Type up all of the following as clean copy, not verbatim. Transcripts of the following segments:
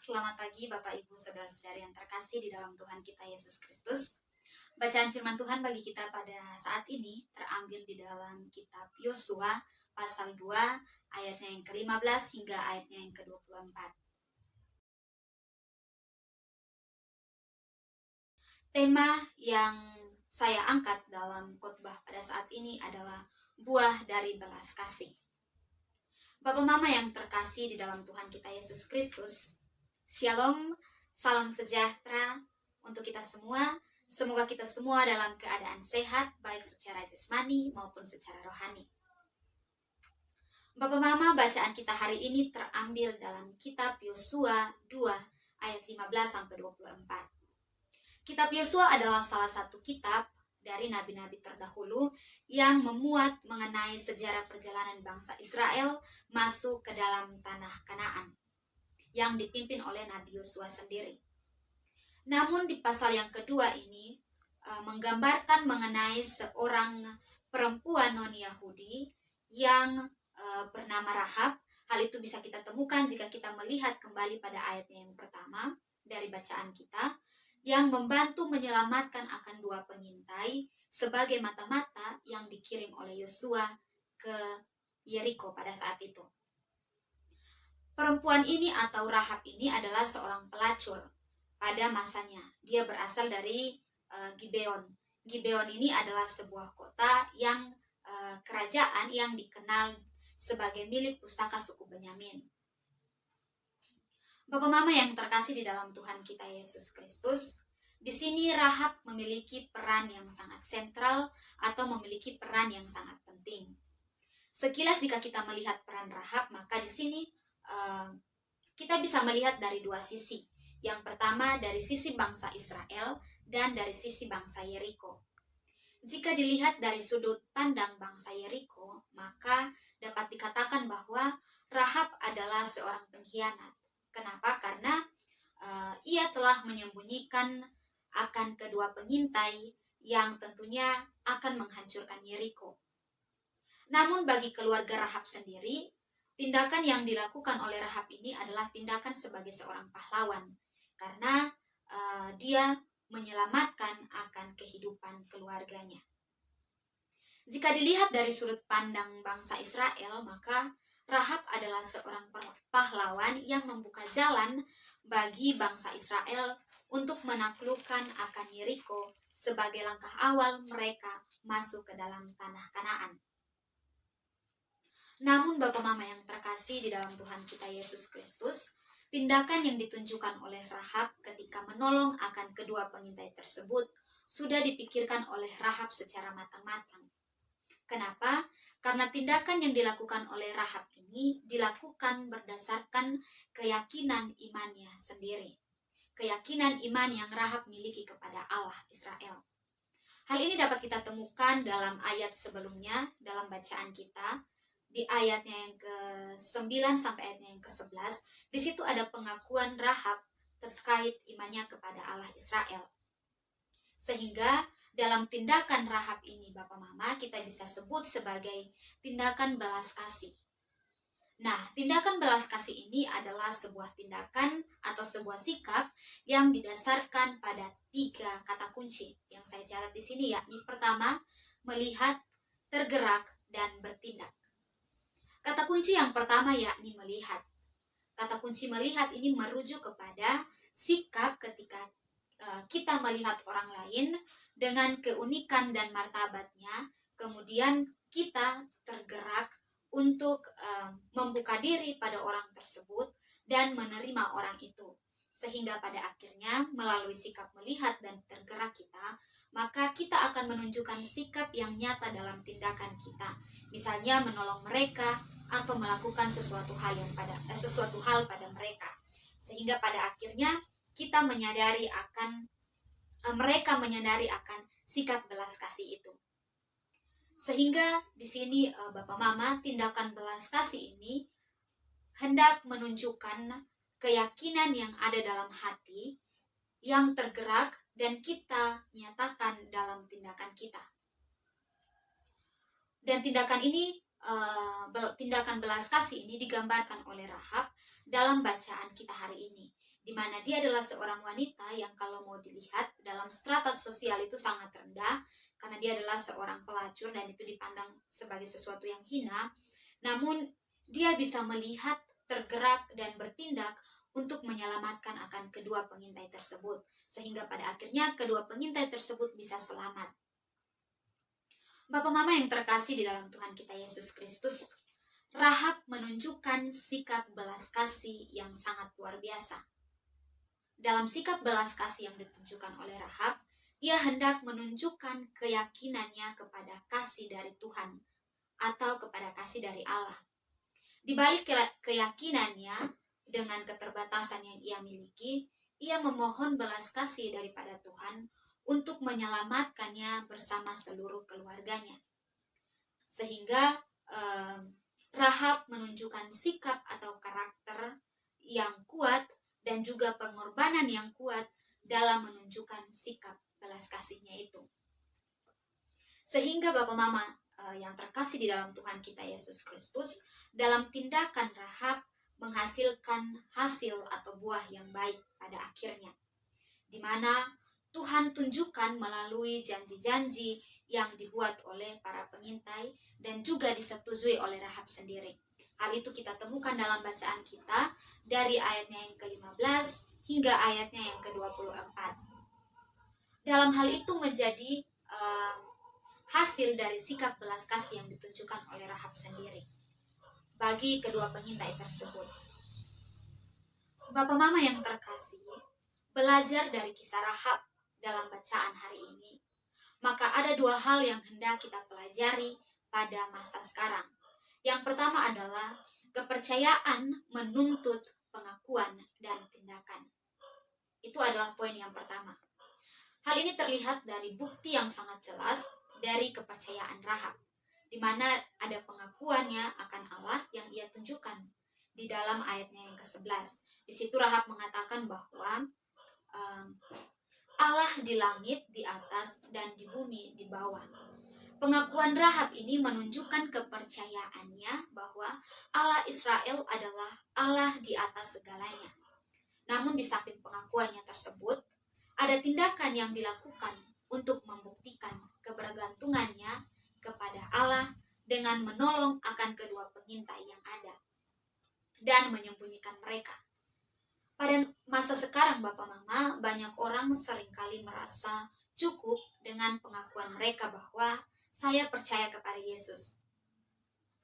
Selamat pagi Bapak Ibu Saudara-saudari yang terkasih di dalam Tuhan kita Yesus Kristus. Bacaan firman Tuhan bagi kita pada saat ini terambil di dalam kitab Yosua pasal 2 ayatnya yang ke-15 hingga ayatnya yang ke-24. Tema yang saya angkat dalam khotbah pada saat ini adalah buah dari belas kasih. Bapak Mama yang terkasih di dalam Tuhan kita Yesus Kristus, Shalom, salam sejahtera untuk kita semua. Semoga kita semua dalam keadaan sehat, baik secara jasmani maupun secara rohani. Bapak Mama, bacaan kita hari ini terambil dalam kitab Yosua 2 ayat 15-24. Kitab Yosua adalah salah satu kitab dari nabi-nabi terdahulu yang memuat mengenai sejarah perjalanan bangsa Israel masuk ke dalam tanah Kanaan yang dipimpin oleh Nabi Yosua sendiri. Namun di pasal yang kedua ini menggambarkan mengenai seorang perempuan non-Yahudi yang bernama Rahab. Hal itu bisa kita temukan jika kita melihat kembali pada ayatnya yang pertama dari bacaan kita, yang membantu menyelamatkan akan dua pengintai sebagai mata-mata yang dikirim oleh Yosua ke Yeriko pada saat itu. Perempuan ini atau Rahab ini adalah seorang pelacur pada masanya. Dia berasal dari Gibeon. Gibeon ini adalah sebuah kota yang kerajaan yang dikenal sebagai milik pusaka suku Benyamin. Bapak Mama yang terkasih di dalam Tuhan kita Yesus Kristus, di sini Rahab memiliki peran yang sangat sentral atau memiliki peran yang sangat penting. Sekilas jika kita melihat peran Rahab, maka di sini kita bisa melihat dari dua sisi. Yang pertama dari sisi bangsa Israel dan dari sisi bangsa Yeriko. Jika dilihat dari sudut pandang bangsa Yeriko, maka dapat dikatakan bahwa Rahab adalah seorang pengkhianat. Kenapa? Karena ia telah menyembunyikan akan kedua pengintai yang tentunya akan menghancurkan Yeriko. Namun bagi keluarga Rahab sendiri, tindakan yang dilakukan oleh Rahab ini adalah tindakan sebagai seorang pahlawan, karena dia menyelamatkan akan kehidupan keluarganya. Jika dilihat dari sudut pandang bangsa Israel, maka Rahab adalah seorang pahlawan yang membuka jalan bagi bangsa Israel untuk menaklukkan akan Yeriko sebagai langkah awal mereka masuk ke dalam tanah Kanaan. Namun Bapak Mama yang terkasih di dalam Tuhan kita Yesus Kristus, tindakan yang ditunjukkan oleh Rahab ketika menolong akan kedua pengintai tersebut sudah dipikirkan oleh Rahab secara matang-matang. Kenapa? Karena tindakan yang dilakukan oleh Rahab ini dilakukan berdasarkan keyakinan imannya sendiri. Keyakinan iman yang Rahab miliki kepada Allah Israel. Hal ini dapat kita temukan dalam ayat sebelumnya dalam bacaan kita. Di ayatnya yang ke-9 sampai ayatnya yang ke-11, di situ ada pengakuan Rahab terkait imannya kepada Allah Israel. Sehingga dalam tindakan Rahab ini, Bapak Mama, kita bisa sebut sebagai tindakan belas kasih. Nah, tindakan belas kasih ini adalah sebuah tindakan atau sebuah sikap yang didasarkan pada 3 kata kunci yang saya catat di sini, yakni pertama, melihat, tergerak, dan bertindak. Kata kunci yang pertama yakni melihat. Kata kunci melihat ini merujuk kepada sikap ketika kita melihat orang lain dengan keunikan dan martabatnya, kemudian kita tergerak untuk membuka diri pada orang tersebut dan menerima orang itu. Sehingga pada akhirnya melalui sikap melihat dan tergerak kita, maka kita akan menunjukkan sikap yang nyata dalam tindakan kita. Misalnya menolong mereka atau melakukan sesuatu hal pada mereka, sehingga pada akhirnya kita menyadari akan mereka menyadari akan sikap belas kasih itu. Sehingga di sini Bapak Mama, tindakan belas kasih ini hendak menunjukkan keyakinan yang ada dalam hati yang tergerak dan kita nyatakan dalam tindakan kita. Dan tindakan belas kasih ini digambarkan oleh Rahab dalam bacaan kita hari ini. di mana dia adalah seorang wanita yang kalau mau dilihat dalam strata sosial itu sangat rendah, karena dia adalah seorang pelacur dan itu dipandang sebagai sesuatu yang hina. Namun dia bisa melihat, tergerak, dan bertindak untuk menyelamatkan akan kedua pengintai tersebut, sehingga pada akhirnya kedua pengintai tersebut bisa selamat. Bapak Mama yang terkasih di dalam Tuhan kita Yesus Kristus, Rahab menunjukkan sikap belas kasih yang sangat luar biasa. Dalam sikap belas kasih yang ditunjukkan oleh Rahab, ia hendak menunjukkan keyakinannya kepada kasih dari Tuhan atau kepada kasih dari Allah. Di balik keyakinannya dengan keterbatasan yang ia miliki, ia memohon belas kasih daripada Tuhan untuk menyelamatkannya bersama seluruh keluarganya. Sehingga Rahab menunjukkan sikap atau karakter yang kuat dan juga pengorbanan yang kuat dalam menunjukkan sikap belas kasihnya itu. Sehingga Bapak Mama yang terkasih di dalam Tuhan kita Yesus Kristus, dalam tindakan Rahab menghasilkan hasil atau buah yang baik pada akhirnya, di mana Tuhan tunjukkan melalui janji-janji yang dibuat oleh para pengintai dan juga disetujui oleh Rahab sendiri. Hal itu kita temukan dalam bacaan kita dari ayatnya yang ke-15 hingga ayatnya yang ke-24. Dalam hal itu menjadi hasil dari sikap belas kasih yang ditunjukkan oleh Rahab sendiri bagi kedua pengintai tersebut. Bapak Mama yang terkasih, belajar dari kisah Rahab dalam bacaan hari ini, maka ada dua hal yang hendak kita pelajari pada masa sekarang. Yang pertama adalah kepercayaan menuntut pengakuan dan tindakan. Itu adalah poin yang pertama. Hal ini terlihat dari bukti yang sangat jelas dari kepercayaan Rahab, di mana ada pengakuannya akan Allah yang ia tunjukkan di dalam ayatnya yang ke-11. Di situ Rahab mengatakan bahwa Allah di langit di atas dan di bumi di bawah. Pengakuan Rahab ini menunjukkan kepercayaannya bahwa Allah Israel adalah Allah di atas segalanya. Namun di samping pengakuannya tersebut, ada tindakan yang dilakukan untuk membuktikan kebergantungannya kepada Allah dengan menolong akan kedua pengintai yang ada dan menyembunyikan mereka. Pada masa sekarang Bapak Mama, banyak orang seringkali merasa cukup dengan pengakuan mereka bahwa saya percaya kepada Yesus.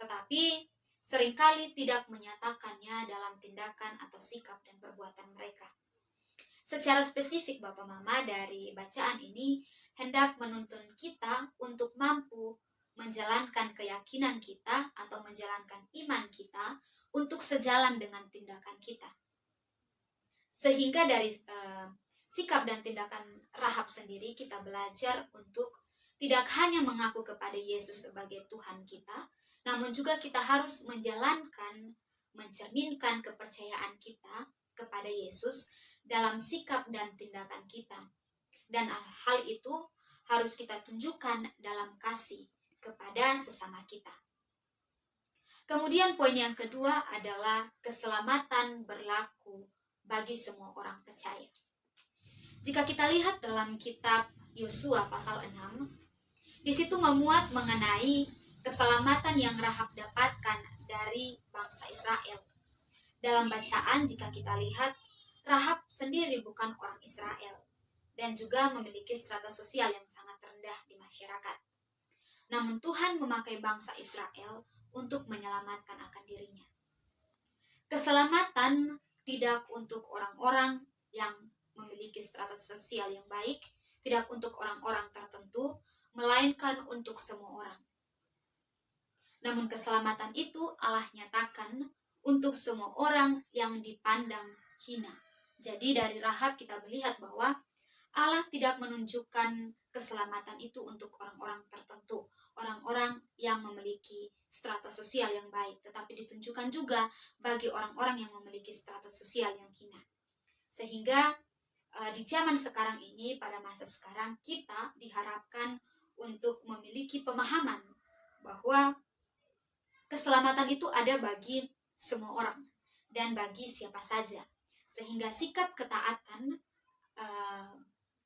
Tetapi seringkali tidak menyatakannya dalam tindakan atau sikap dan perbuatan mereka. Secara spesifik Bapak Mama, dari bacaan ini hendak menuntun kita untuk mampu menjalankan keyakinan kita atau menjalankan iman kita untuk sejalan dengan tindakan kita. Sehingga dari sikap dan tindakan Rahab sendiri kita belajar untuk tidak hanya mengaku kepada Yesus sebagai Tuhan kita, namun juga kita harus menjalankan, mencerminkan kepercayaan kita kepada Yesus dalam sikap dan tindakan kita. Dan hal itu harus kita tunjukkan dalam kasih kepada sesama kita. Kemudian poin yang kedua adalah keselamatan berlaku bagi semua orang percaya. Jika kita lihat dalam kitab Yosua pasal 6, di situ memuat mengenai keselamatan yang Rahab dapatkan dari bangsa Israel. Dalam bacaan jika kita lihat, Rahab sendiri bukan orang Israel dan juga memiliki strata sosial yang sangat rendah di masyarakat. Namun Tuhan memakai bangsa Israel untuk menyelamatkan akan dirinya. Keselamatan tidak untuk orang-orang yang memiliki strata sosial yang baik, tidak untuk orang-orang tertentu, melainkan untuk semua orang. Namun keselamatan itu Allah nyatakan untuk semua orang yang dipandang hina. Jadi dari Rahab kita melihat bahwa Allah tidak menunjukkan keselamatan itu untuk orang-orang tertentu, orang-orang yang memiliki strata sosial yang baik, tetapi ditunjukkan juga bagi orang-orang yang memiliki strata sosial yang hina. Sehingga di zaman sekarang ini, pada masa sekarang, kita diharapkan untuk memiliki pemahaman bahwa keselamatan itu ada bagi semua orang dan bagi siapa saja. Sehingga sikap ketaatan,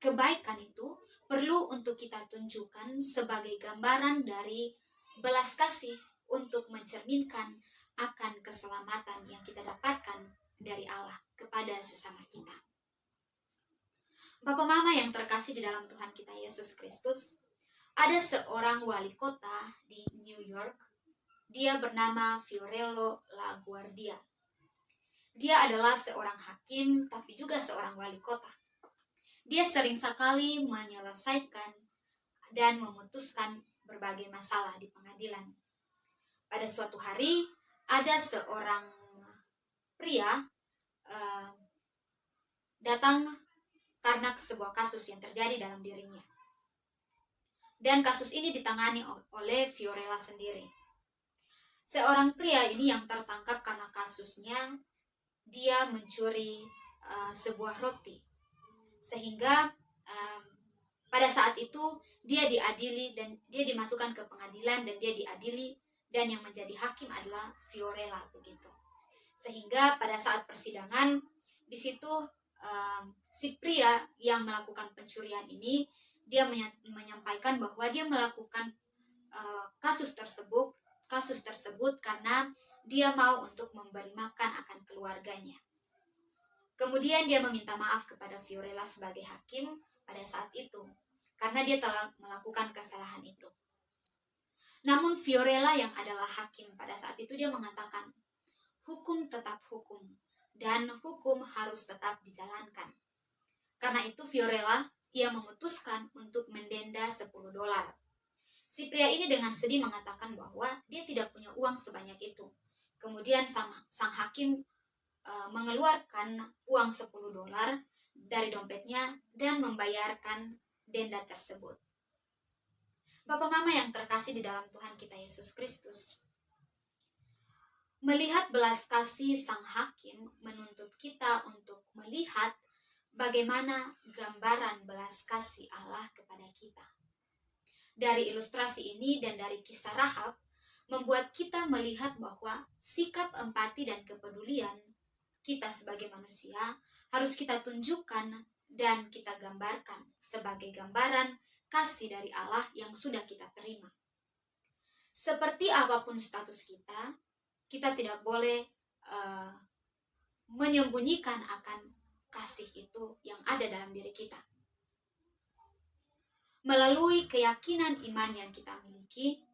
kebaikan itu perlu untuk kita tunjukkan sebagai gambaran dari belas kasih untuk mencerminkan akan keselamatan yang kita dapatkan dari Allah kepada sesama kita. Bapak Mama yang terkasih di dalam Tuhan kita Yesus Kristus, ada seorang wali kota di New York. Dia bernama Fiorello LaGuardia. Dia adalah seorang hakim, tapi juga seorang wali kota. Dia sering sekali menyelesaikan dan memutuskan berbagai masalah di pengadilan. Pada suatu hari, ada seorang pria datang karena sebuah kasus yang terjadi dalam dirinya. Dan kasus ini ditangani oleh Fiorella sendiri. Seorang pria ini yang tertangkap karena kasusnya, dia mencuri sebuah roti. Sehingga pada saat itu dia diadili dan dia dimasukkan ke pengadilan dan dia diadili, dan yang menjadi hakim adalah Fiorella begitu. Sehingga pada saat persidangan di situ si pria yang melakukan pencurian ini, dia menyampaikan bahwa dia melakukan kasus tersebut karena dia mau untuk memberi makan akan keluarganya. Kemudian dia meminta maaf kepada Fiorella sebagai hakim pada saat itu karena dia telah melakukan kesalahan itu. Namun Fiorella yang adalah hakim pada saat itu, dia mengatakan hukum tetap hukum dan hukum harus tetap dijalankan. Karena itu Fiorella ia memutuskan untuk mendenda $10. Si pria ini dengan sedih mengatakan bahwa dia tidak punya uang sebanyak itu. Kemudian sang hakim mengeluarkan uang $10 dari dompetnya dan membayarkan denda tersebut. Bapak Mama yang terkasih di dalam Tuhan kita Yesus Kristus, melihat belas kasih sang hakim menuntut kita untuk melihat bagaimana gambaran belas kasih Allah kepada kita. Dari ilustrasi ini dan dari kisah Rahab, membuat kita melihat bahwa sikap empati dan kepedulian kita sebagai manusia harus kita tunjukkan dan kita gambarkan sebagai gambaran kasih dari Allah yang sudah kita terima. Seperti apapun status kita, kita tidak boleh menyembunyikan akan kasih itu yang ada dalam diri kita. Melalui keyakinan iman yang kita miliki,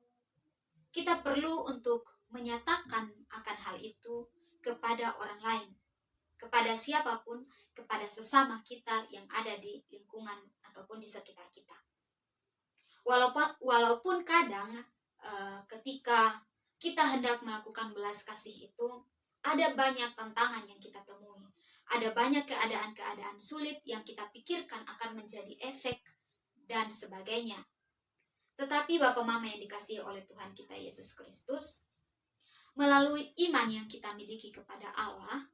kita perlu untuk menyatakan akan hal itu kepada orang lain, kepada siapapun, kepada sesama kita yang ada di lingkungan ataupun di sekitar kita. Walaupun kadang ketika kita hendak melakukan belas kasih itu, ada banyak tantangan yang kita temui. Ada banyak keadaan-keadaan sulit yang kita pikirkan akan menjadi efek dan sebagainya. Tetapi Bapak Mama yang dikasihi oleh Tuhan kita Yesus Kristus, melalui iman yang kita miliki kepada Allah,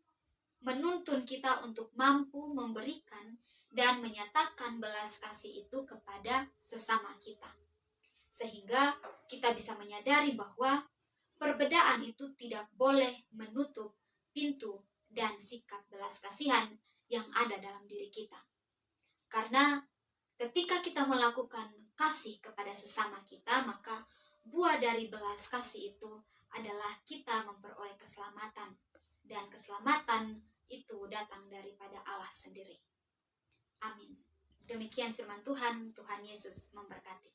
menuntun kita untuk mampu memberikan dan menyatakan belas kasih itu kepada sesama kita. Sehingga kita bisa menyadari bahwa perbedaan itu tidak boleh menutup pintu dan sikap belas kasihan yang ada dalam diri kita. Karena ketika kita melakukan kasih kepada sesama kita, maka buah dari belas kasih itu adalah kita memperoleh keselamatan. Dan keselamatan itu datang daripada Allah sendiri. Amin. Demikian firman Tuhan, Tuhan Yesus memberkati.